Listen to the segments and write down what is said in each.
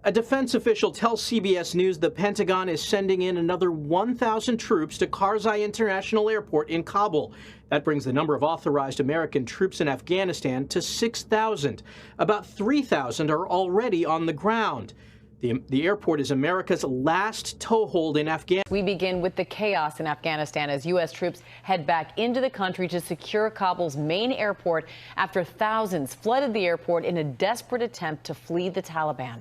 A defense official tells CBS News the Pentagon is sending in another 1,000 troops to Karzai International Airport in Kabul. That brings the number of authorized American troops in Afghanistan to 6,000. About 3,000 are already on the ground. The airport is America's last toehold in Afghanistan. We begin with the chaos in Afghanistan as U.S. troops head back into the country to secure Kabul's main airport after thousands flooded the airport in a desperate attempt to flee the Taliban.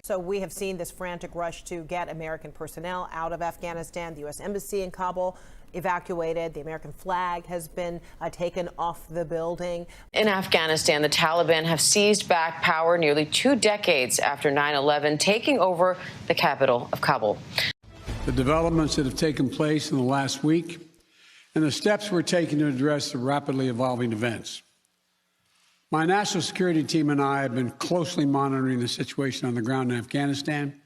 So we have seen this frantic rush to get American personnel out of Afghanistan. The U.S. Embassy in Kabul evacuated. The American flag has been taken off the building. In Afghanistan, the Taliban have seized back power nearly 2 decades after 9/11, taking over the capital of Kabul. The developments that have taken place in the last week and the steps we're taking to address the rapidly evolving events. My national security team and I have been closely monitoring the situation on the ground in Afghanistan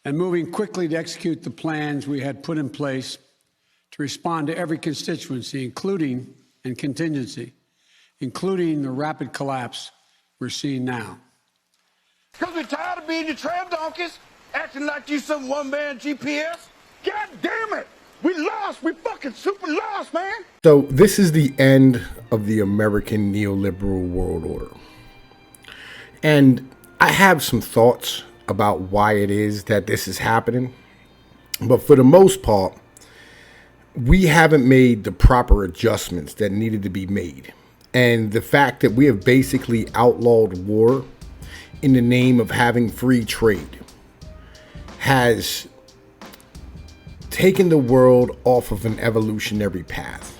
and moving quickly to execute the plans we had put in place to respond to every constituency, including and contingency, including the rapid collapse we're seeing now. Because we're tired of being the tram donkeys, acting like you some one-man GPS. God damn it! We lost! We fucking super lost, man! So this is the end of the American neoliberal world order. And I have some thoughts about why it is that this is happening. But for the most part, we haven't made the proper adjustments that needed to be made. And the fact that we have basically outlawed war in the name of having free trade has taken the world off of an evolutionary path.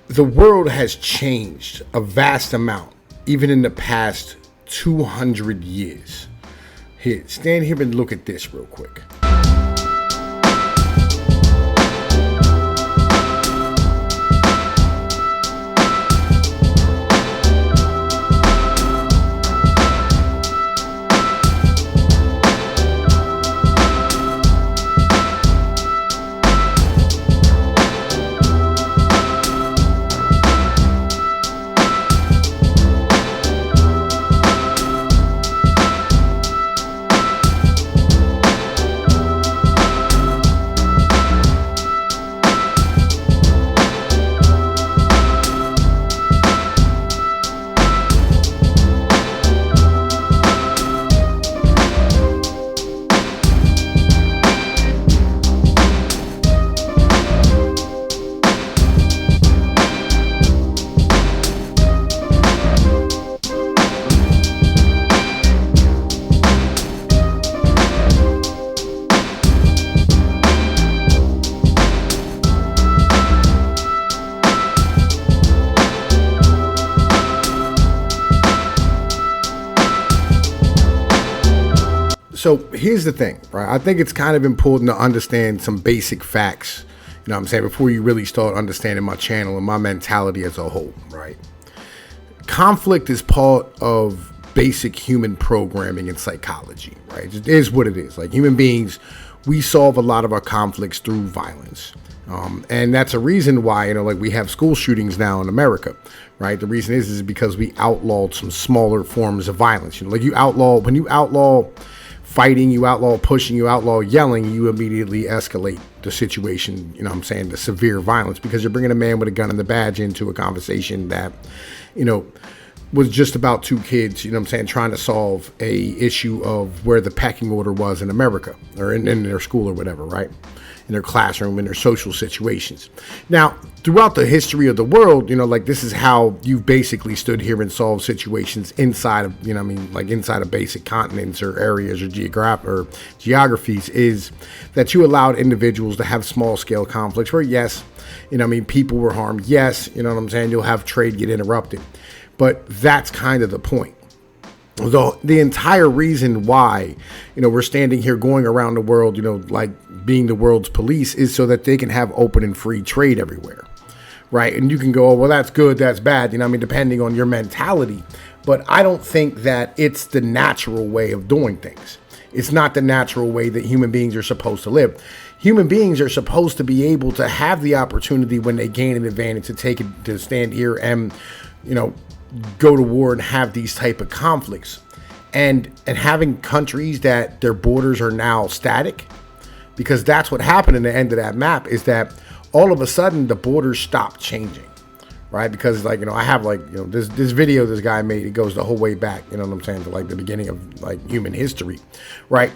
The world has changed a vast amount, even in the past 200 years. Here, stand here and look at this real quick. So here's the thing, right? I think it's kind of important to understand some basic facts, you know what I'm saying, before you really start understanding my channel and my mentality as a whole, right? Conflict is part of basic human programming and psychology, right? It is what it is. Like human beings, we solve a lot of our conflicts through violence. And that's a reason why, you know, like we have school shootings now in America, right? The reason is because we outlawed some smaller forms of violence. You know, like when you outlaw fighting, you outlaw pushing, you outlaw yelling, you immediately escalate the situation, you know what I'm saying, the severe violence, because you're bringing a man with a gun and the badge into a conversation that, you know, was just about 2 kids, you know what I'm saying, trying to solve a issue of where the pecking order was in America or in their school or whatever, right? In their classroom, in their social situations. Now, throughout the history of the world, you know, like this is how you've basically stood here and solved situations inside of, you know what I mean, like inside of basic continents or areas or geographies, is that you allowed individuals to have small scale conflicts where, yes, you know what I mean, people were harmed. Yes, you know what I'm saying, you'll have trade get interrupted. But that's kind of the point. The entire reason why, you know, we're standing here going around the world, you know, like being the world's police, is so that they can have open and free trade everywhere, right? And you can go, oh, well, that's good, that's bad, you know what I mean, depending on your mentality. But I don't think that it's the natural way of doing things. It's not the natural way that human beings are supposed to live. Human beings are supposed to be able to have the opportunity when they gain an advantage to take it, to stand here and, you know, go to war and have these type of conflicts. and having countries that their borders are now static, because that's what happened in the end of that map, is that all of a sudden the borders stopped changing, right? Because like, I have like, this video this guy made, it goes the whole way back, you know what I'm saying, to like the beginning of like human history, right?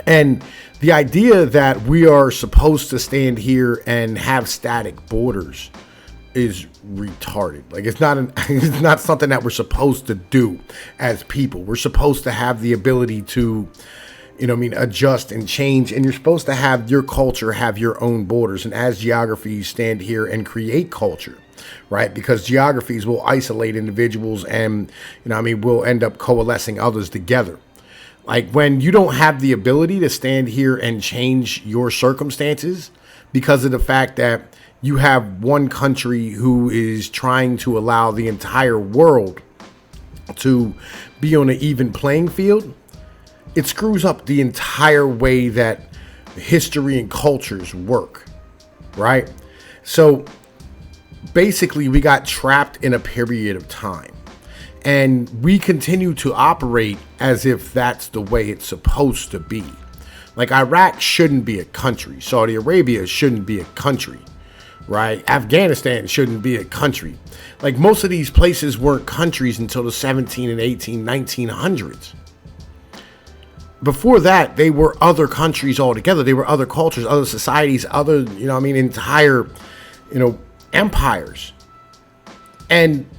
And the idea that we are supposed to stand here and have static borders is retarded. Like it's not something that we're supposed to do as people. We're supposed to have the ability to, adjust and change, and you're supposed to have your culture have your own borders. And as geographies, stand here and create culture, right? Because geographies will isolate individuals and, will end up coalescing others together. Like when you don't have the ability to stand here and change your circumstances because of the fact that you have one country who is trying to allow the entire world to be on an even playing field, it screws up the entire way that history and cultures work, right? So basically we got trapped in a period of time, and we continue to operate as if that's the way it's supposed to be. Like Iraq shouldn't be a country. Saudi Arabia shouldn't be a country, right? Afghanistan shouldn't be a country. Like most of these places weren't countries until the 17 and 18, 1900s. Before that, they were other countries altogether. They were other cultures, other societies, other, entire, empires. And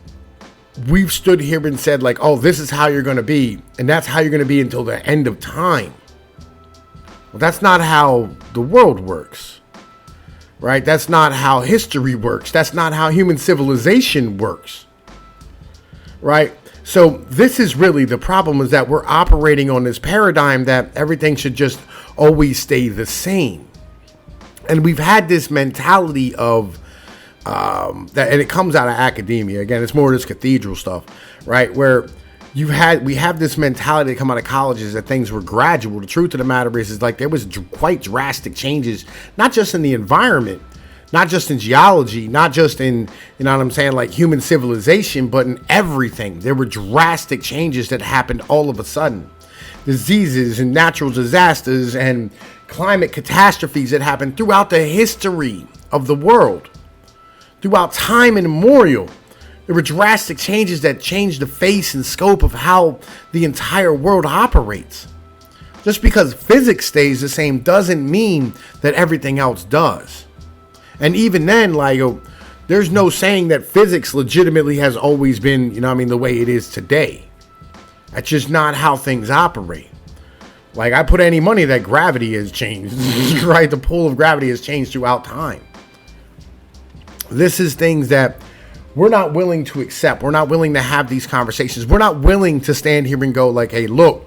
we've stood here and said like, oh, this is how you're going to be. And that's how you're going to be until the end of time. Well, that's not how the world works, right? That's not how history works. That's not how human civilization works, right? So this is really the problem, is that we're operating on this paradigm that everything should just always stay the same. And we've had this mentality of that, and it comes out of academia. Again, it's more of this cathedral stuff, right? Where we have this mentality that come out of colleges that things were gradual. The truth of the matter is like there was quite drastic changes, not just in the environment, not just in geology, not just in, like human civilization, but in everything. There were drastic changes that happened all of a sudden. Diseases and natural disasters and climate catastrophes that happened throughout the history of the world. Throughout time immemorial, there were drastic changes that changed the face and scope of how the entire world operates. Just because physics stays the same doesn't mean that everything else does. And even then, like, there's no saying that physics legitimately has always been, the way it is today. That's just not how things operate. Like, I put any money that gravity has changed, right? The pull of gravity has changed throughout time. This is things that we're not willing to accept. We're not willing to have these conversations. We're not willing to stand here and go like, hey, look,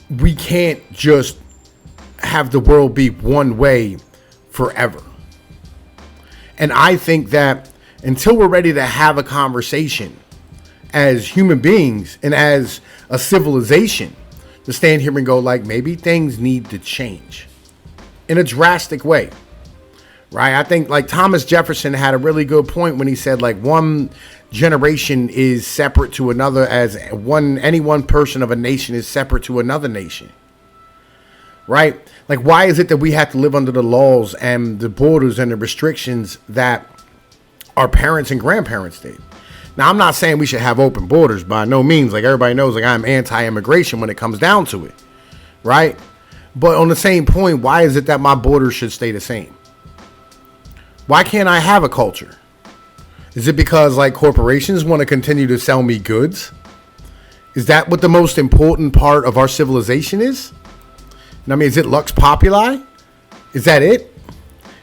we can't just have the world be one way forever. And I think that until we're ready to have a conversation as human beings and as a civilization, to stand here and go like, maybe things need to change in a drastic way, right? I think like Thomas Jefferson had a really good point when he said like one generation is separate to another as any one person of a nation is separate to another nation, right? Like, why is it that we have to live under the laws and the borders and the restrictions that our parents and grandparents did? Now, I'm not saying we should have open borders by no means. Like, everybody knows, like, I'm anti-immigration when it comes down to it, right? But on the same point, why is it that my borders should stay the same? Why can't I have a culture? Is it because, like, corporations want to continue to sell me goods? Is that what the most important part of our civilization is? Is it lux populi? Is that it?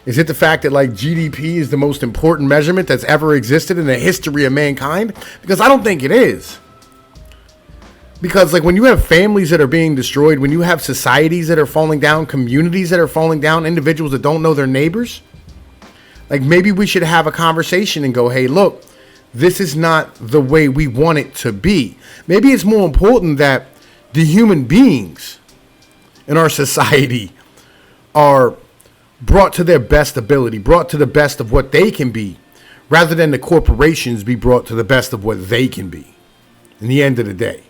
Is it the fact that like GDP is the most important measurement that's ever existed in the history of mankind? Because I don't think it is. Because like when you have families that are being destroyed, when you have societies that are falling down, communities that are falling down, individuals that don't know their neighbors, like maybe we should have a conversation and go, hey, look, this is not the way we want it to be. Maybe it's more important that the human beings in our society are brought to their best ability, brought to the best of what they can be, rather than the corporations be brought to the best of what they can be in the end of the day.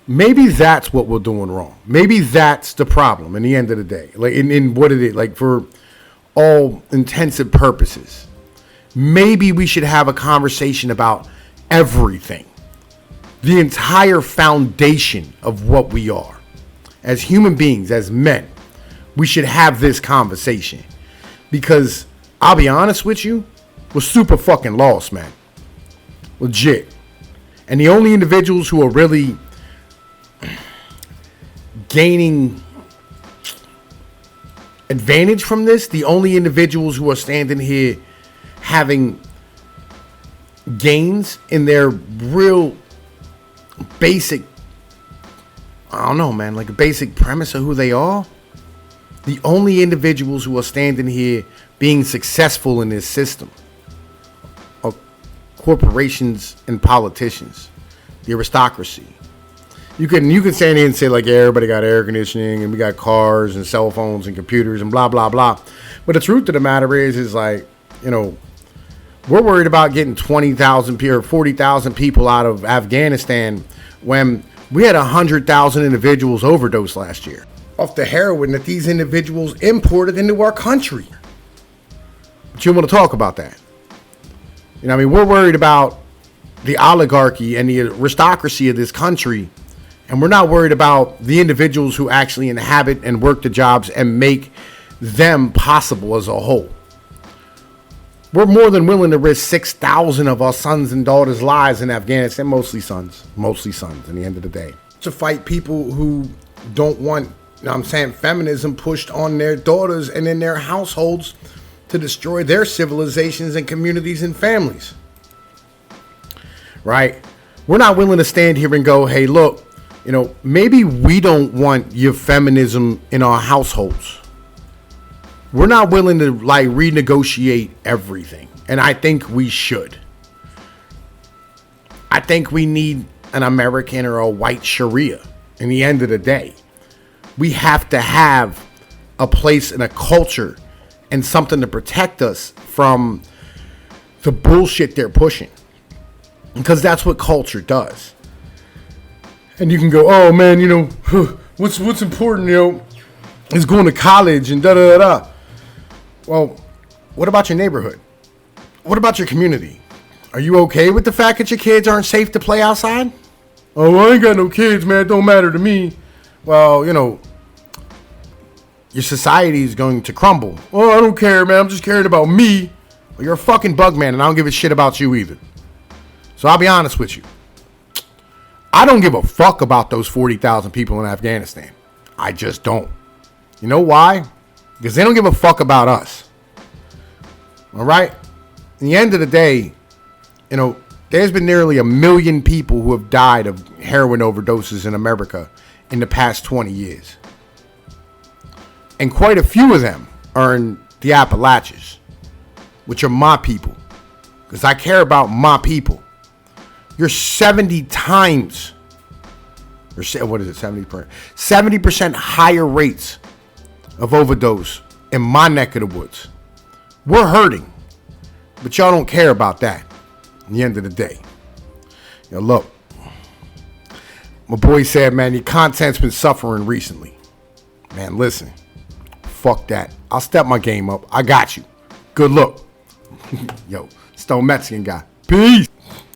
maybe that's what we're doing wrong. Maybe that's the problem in the end of the day. Like in what it is, like for all intensive purposes. Maybe we should have a conversation about everything. The entire foundation of what we are. As human beings, as men, we should have this conversation. Because I'll be honest with you, we're super fucking lost, man. Legit. And the only individuals who are really gaining advantage from this, the only individuals who are standing here having gains in their real basic, I don't know, man, like a basic premise of who they are, the only individuals who are standing here being successful in this system are corporations and politicians, the aristocracy. You can stand here and say like, yeah, everybody got air conditioning and we got cars and cell phones and computers and blah blah blah, but the truth of the matter is like, you know, we're worried about getting 20,000 or 40,000 people out of Afghanistan when we had 100,000 individuals overdose last year off the heroin that these individuals imported into our country. But you want to talk about that? You know, I mean, we're worried about the oligarchy and the aristocracy of this country, and we're not worried about the individuals who actually inhabit and work the jobs and make them possible as a whole. We're more than willing to risk 6,000 of our sons and daughters' lives in Afghanistan, mostly sons in the end of the day, to fight people who don't want, you know what I'm saying, feminism pushed on their daughters and in their households to destroy their civilizations and communities and families. Right? We're not willing to stand here and go, hey, look, you know, maybe we don't want your feminism in our households. We're not willing to like renegotiate everything. And I think we should. I think we need an American or a white Sharia in the end of the day. We have to have a place and a culture and something to protect us from the bullshit they're pushing. Because that's what culture does. And you can go, oh man, you know, what's important, you know, is going to college and da-da-da-da. Well, what about your neighborhood? What about your community? Are you okay with the fact that your kids aren't safe to play outside? Oh, I ain't got no kids, man. It don't matter to me. Well, you know, your society is going to crumble. Oh, I don't care, man. I'm just caring about me. Well, you're a fucking bug man, and I don't give a shit about you either. So I'll be honest with you. I don't give a fuck about those 40,000 people in Afghanistan. I just don't. You know why? Because they don't give a fuck about us. All right? In the end of the day, you know, there's been nearly 1 million people who have died of heroin overdoses in America in the past 20 years. And quite a few of them are in the Appalachians, which are my people. Because I care about my people. You're 70 times, or what is it, 70%? 70% higher rates of overdose in my neck of the woods. We're hurting, but y'all don't care about that at the end of the day. You know, look, my boy said, man, your content's been suffering recently. Man, listen, fuck that. I'll step my game up. I got you. Good look. Yo, Stone Mexican guy. Peace.